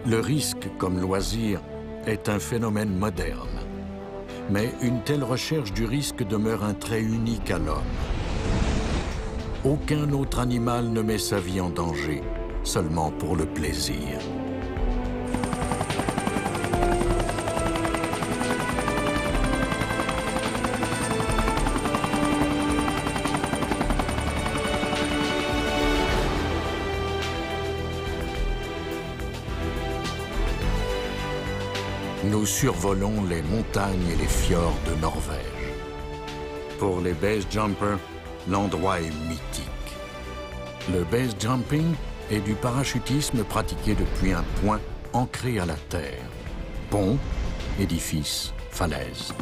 Le risque comme loisir est un phénomène moderne. Mais une telle recherche du risque demeure un trait unique à l'homme. Aucun autre animal ne met sa vie en danger, seulement pour le plaisir. Nous survolons les montagnes et les fjords de Norvège. Pour les base jumpers, l'endroit est mythique. Le base jumping est du parachutisme pratiqué depuis un point ancré à la terre. Pont, édifice, falaise.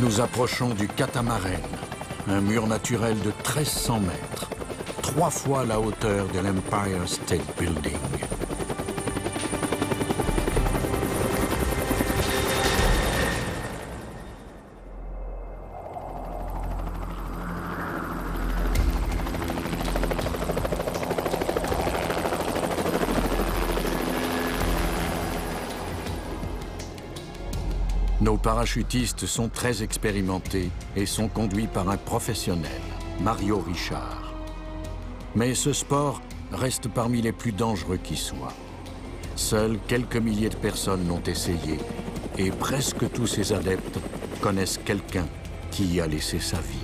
Nous approchons du catamaran, un mur naturel de 1300 mètres. 3 fois la hauteur de l'Empire State Building. Nos parachutistes sont très expérimentés et sont conduits par un professionnel, Mario Richard. Mais ce sport reste parmi les plus dangereux qui soient. Seuls quelques milliers de personnes l'ont essayé et presque tous ces adeptes connaissent quelqu'un qui y a laissé sa vie.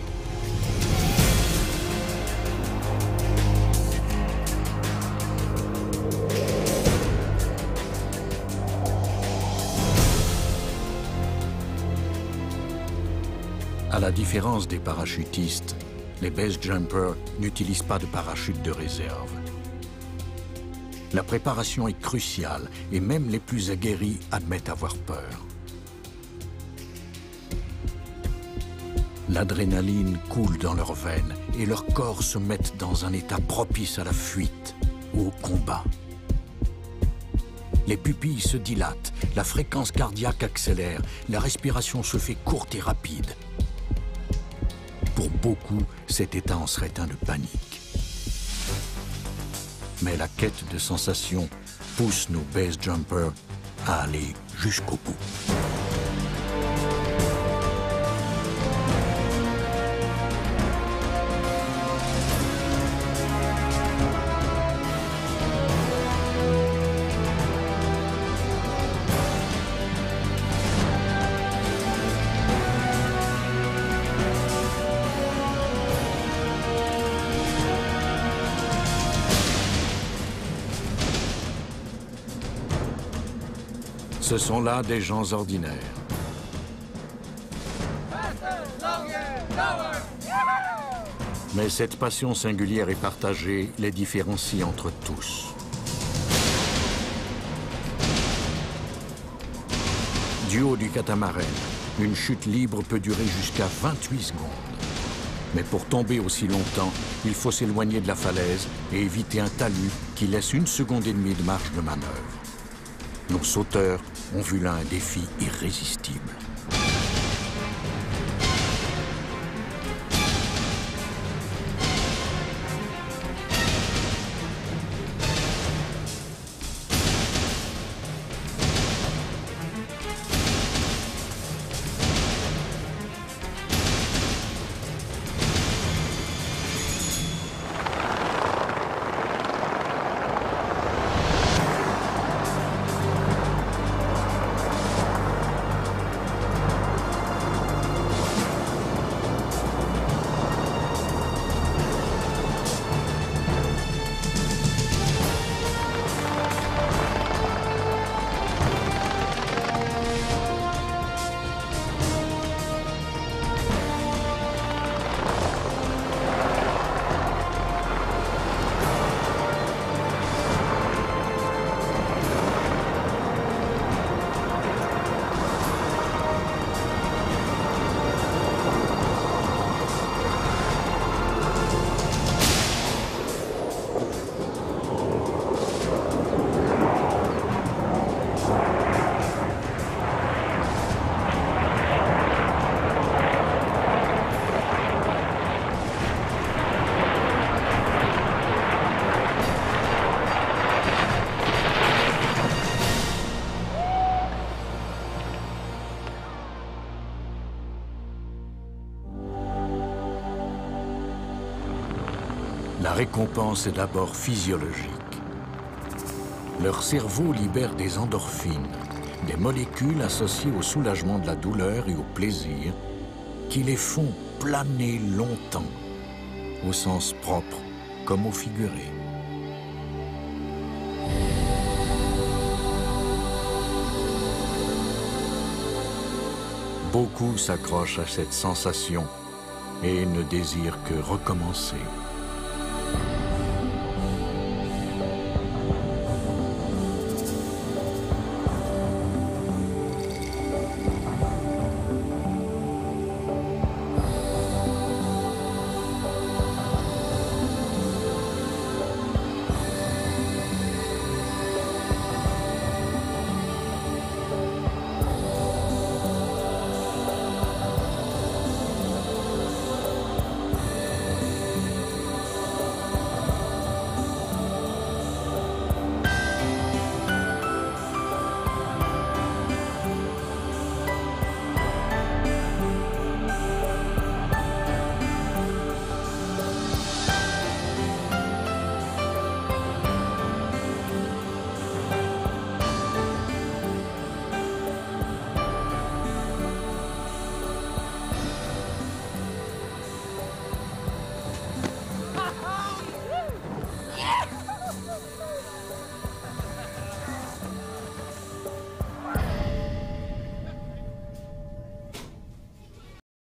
À la différence des parachutistes, les base jumpers n'utilisent pas de parachute de réserve. La préparation est cruciale et même les plus aguerris admettent avoir peur. L'adrénaline coule dans leurs veines et leurs corps se mettent dans un état propice à la fuite ou au combat. Les pupilles se dilatent, la fréquence cardiaque accélère, la respiration se fait courte et rapide. Pour beaucoup, cet état en serait un de panique. Mais la quête de sensations pousse nos base jumpers à aller jusqu'au bout. Ce sont là des gens ordinaires. Mais cette passion singulière et partagée les différencie entre tous. Du haut du catamaran, une chute libre peut durer jusqu'à 28 secondes. Mais pour tomber aussi longtemps, il faut s'éloigner de la falaise et éviter un talus qui laisse 1,5 secondes de marge de manœuvre. Nos sauteurs ont vu là un défi irrésistible. La récompense est d'abord physiologique. Leur cerveau libère des endorphines, des molécules associées au soulagement de la douleur et au plaisir, qui les font planer longtemps, au sens propre comme au figuré. Beaucoup s'accrochent à cette sensation et ne désirent que recommencer.